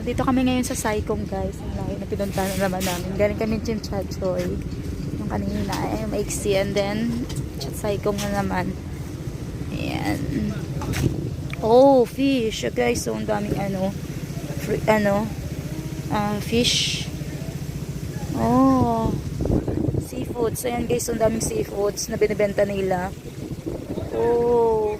Dito kami ngayon sa Saicong, guys. Ang layo na pinuntahan na naman namin. Galing kami Chimchachoy. Yung kanina ay maiksi. And then, Saicong na naman. Ayan. Oh, fish. Guys, so ang daming fish. Oh, seafoods. Ayan guys, ang daming seafoods na binibenta nila. Oh.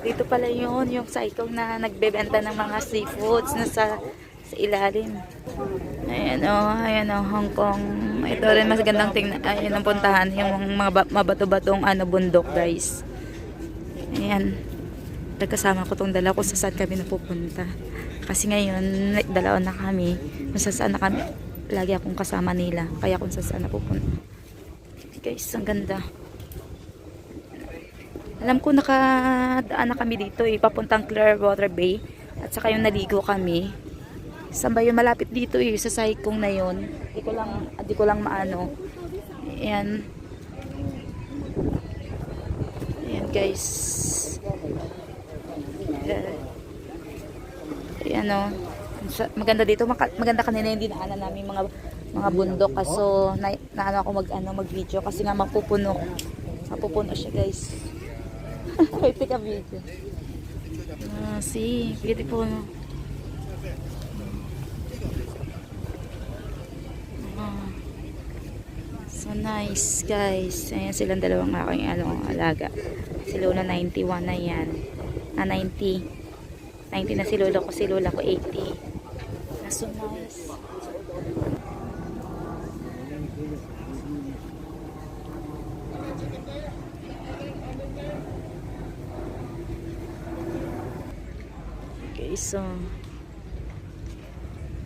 Dito pala yun, yung Saicong na nagbebenta ng mga seafoods na sa ilalim. Ayan o, Hong Kong. Ito rin mas gandang tingnan. Ayan ang puntahan, yung mga mabato-batong bundok, guys. Ayan. Nagkasama ko tong dala ko sa saan kami napupunta. Kasi ngayon, dalawa na kami. Kung saan na kami, lagi akong kasama nila. Kaya kung saan napupunta. Guys, ang ganda. Alam ko nakadaan na kami dito papuntang Clearwater Bay. At saka yung naligo kami. Saan ba yung malapit dito sa Saicong na yun? Di ko lang maano. Ayan. Ayan guys. Ayan o. Maganda dito. Maganda kanina yung dinaanan namin mga bundok. Kaso naano ako mag-video kasi nga mapupuno. Mapupuno siya guys. Wait, take a video. See, beautiful. So nice guys. Ayan silang dalawang aking alaga. Si Lola 91 na yan. 90. 90 na si Lola ko. Si Lola ko 80. So nice. So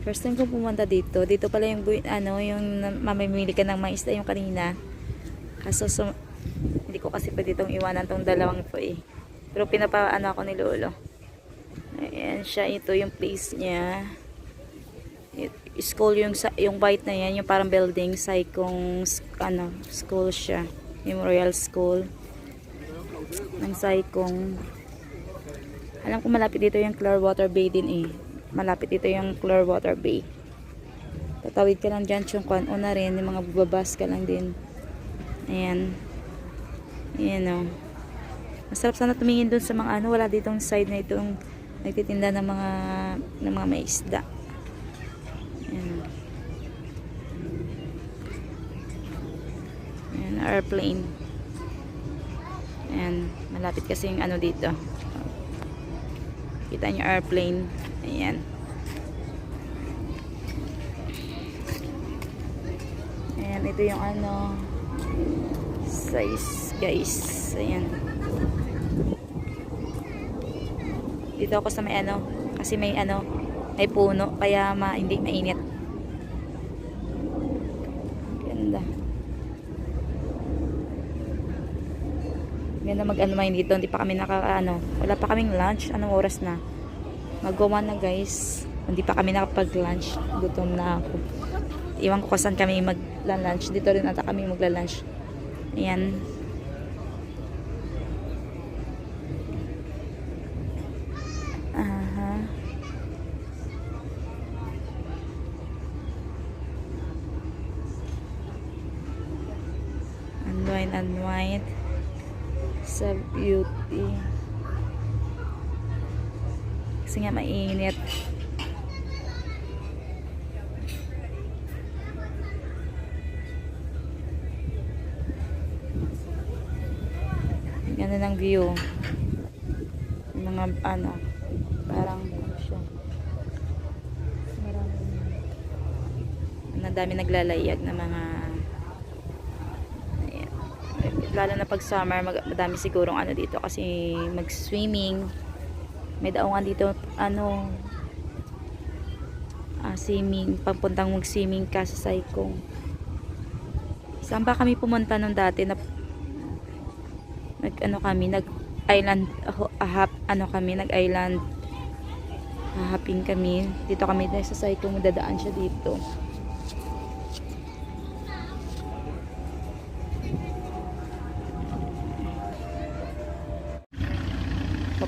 first time ko pumunta dito. Dito pala yung mamimili ka ng mais na yung kanina. Kaso hindi ko kasi pwede itong iwanan tong dalawang ito Pero pinapaano ako ni Lolo. Ayan siya, ito yung place niya. School yung white na yan, yung parang building, Saicong school siya. Memorial School ng Saicong. Alam ko malapit dito yung Clearwater Bay din Malapit dito yung Clearwater Bay. Tatawid ka lang dyan yung una rin. Yung mga bubabas ka lang din. Ayan. Ayan o. Masarap sana tumingin dun sa mga wala ditong side na itong nagtitinda ng mga may isda. Ayan. Ayan, airplane. Ayan. Malapit kasi yung dito. Kita nyo airplane. Ayan. Ayan, ito yung size guys. Ayan. Dito ako sa may kasi may may puno kaya hindi mainit. Ganda. Ganda mag-main dito. Hindi pa kami wala pa kaming lunch. Anong oras na? Mag-1 na guys. Hindi pa kami nakapag-lunch. Gutom na ako. Iwan ko kasan kami mag-lunch. Dito rin ata kami magla-lunch. Ayan. Unwind. Sa beauty. Kasi nga mainit. Ganda ng view. Mga parang siya. Ang dami naglalayag na mga lalo na pag summer, madami sigurong dito kasi mag-swimming. May daungan dito swimming, pagpuntang mag-swimming ka sa Saicong. Saan ba kami pumunta nung dati na nag-island hopping kami. Dito kami sa Saicong, dadaan siya dito.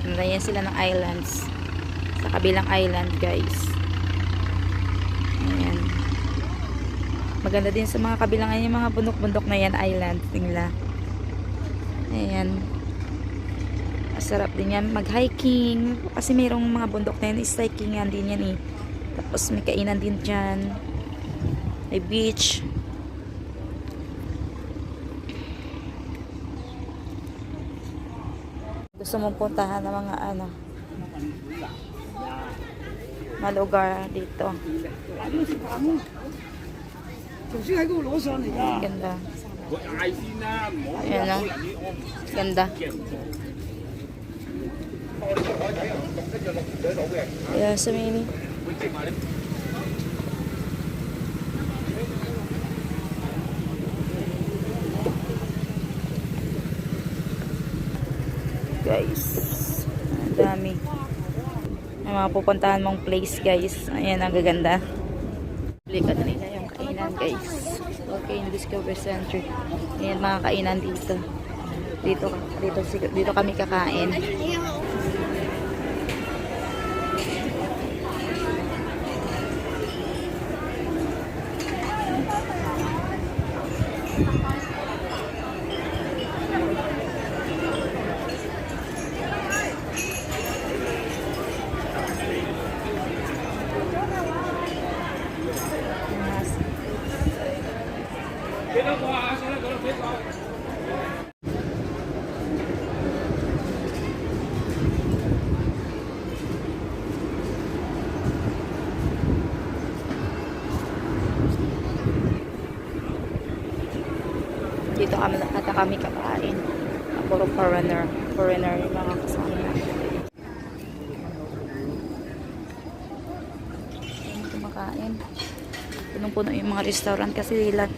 Papunta yan sila ng islands. Sa kabilang island, guys. Ayan. Maganda din sa mga kabilang yung mga bundok-bundok na yan, island nila. Ayan. Masarap din yan mag-hiking. Kasi mayroong mga bundok na yan, is hikingan din yan eh. Tapos may kainan din dyan. May beach. Gusto mong puntahan ng mga mga lugar dito. Ganda. Ayan o. Ganda. Ayan sa mini. Guys, ang dami. May mga pupuntahan mong place, guys. Ayan, ang gaganda. Likat nila yung kainan, guys. Okay, in Discover Center. Ayan, mga kainan dito. Dito kami kakain. Dito kami kakain. Puro foreigner yung mga kasama natin. Kumakain. Punong-puno yung mga restaurant kasi ilan.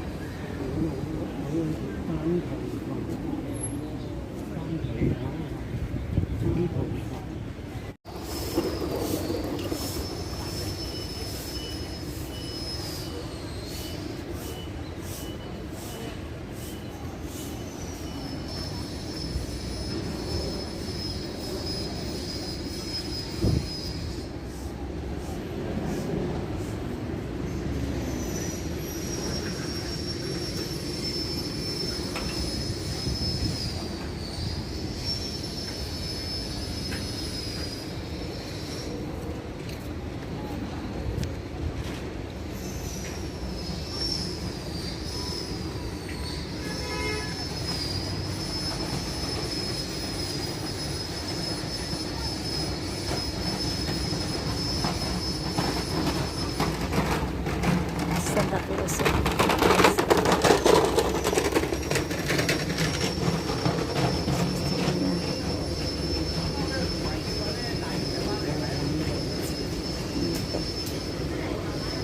Santa Cruz.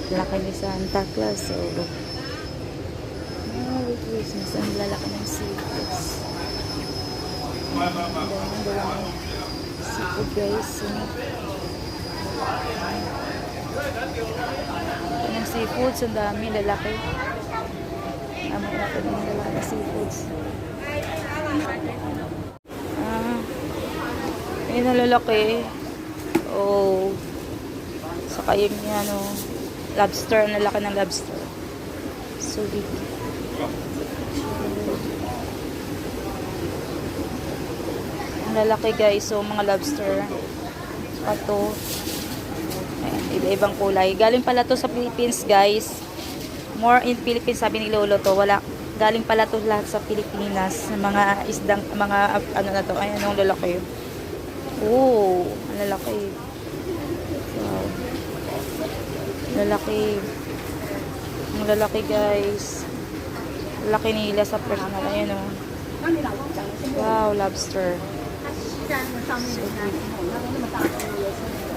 Laki ni Santa Claus. So, Merry Christmas. Ang lalaki ng seafoods. Ang dalawang seafood, guys. Ang seafoods, ang dami, lalaki. Amoy natin yung lalaki seafoods. Ayun ang lalaki. Oh. Saka yung lobster, ang lalaki ng lobster. So big. Ang lalaki, guys. So mga lobster. Pato. Iba-ibang kulay. Galing pala to sa Philippines, guys. More in Philippines, sabi ni Lolo to. Wala. Galing pala to lahat sa Pilipinas. Mga isdang, mga na to. Ayan, ang lalaki. Oh, ang lalaki. Wow. Lalaki. Ang lalaki, guys. Lalaki nila sa personal. Ayan, oh. Wow, lobster. So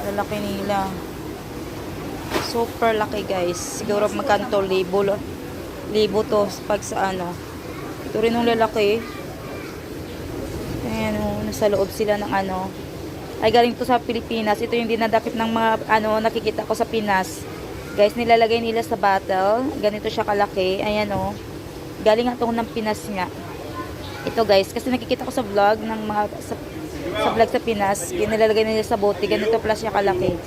lalaki nila. Super laki, guys. Siguro magkanto libo to pag sa ito rin yung lalaki. Ayan, nasa loob sila ng ay galing to sa Pilipinas. Ito yung dinadakip ng mga nakikita ko sa Pinas, guys. Nilalagay nila sa bottle. Ganito siya kalaki. Ayan, galing nga to ng Pinas nga ito, guys, kasi nakikita ko sa vlog ng mga sa vlog sa Pinas, nilalagay nila sa bote, ganito pala siya kalaki.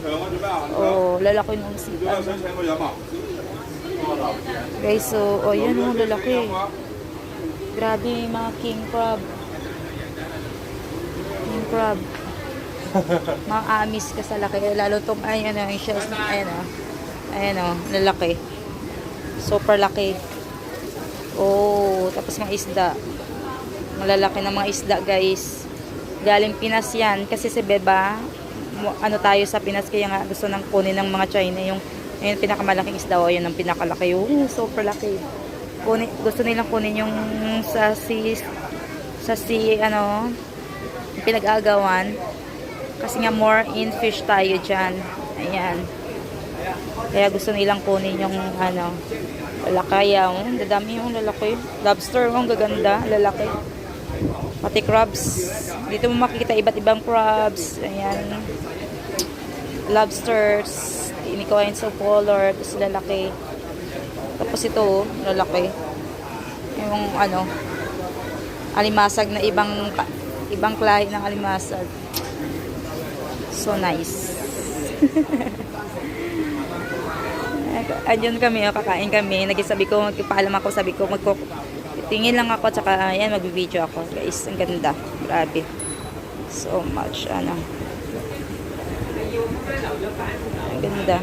Oh, lalaki nung guys, so, oh, yan oh, lalaki. Grabe, mga king crab. King crab. Mga amis ka sa laki. Lalo tong, ayan o, yung shells, ayan o. Ayan o, lalaki. Super laki. Oh, tapos mga isda. Malalaki ng mga isda, guys. Galing Pinas yan. Kasi si Beba, ano tayo sa Pinas, kaya nga gusto nang kunin ng mga China. Yung pinakamalaking isda, o, yun ang pinakalaki. Oh, super laki. Gusto nilang kunin yung sa ano, pinag-agawan. Kasi nga more in fish tayo dyan. Ayan. Kaya gusto nilang kunin yung ano, lalakayaw. Dadami yung lalaki. Lobster, ang gaganda. Lalaki. Pati crabs. Dito mo makikita iba't ibang crabs. Ayan. Lobsters. Inikoin sa color. Tapos lalaki. Tapos ito, lalaki. Yung ano, alimasag na ibang klase ng alimasag. So nice. Ayun kami, kakain kami. Nagsabi ko, magpaalam ako, sabi ko, tingin lang ako, tsaka ayan, magbibideo ako. Guys, ang ganda. Grabe. So much, ano. Ang ganda.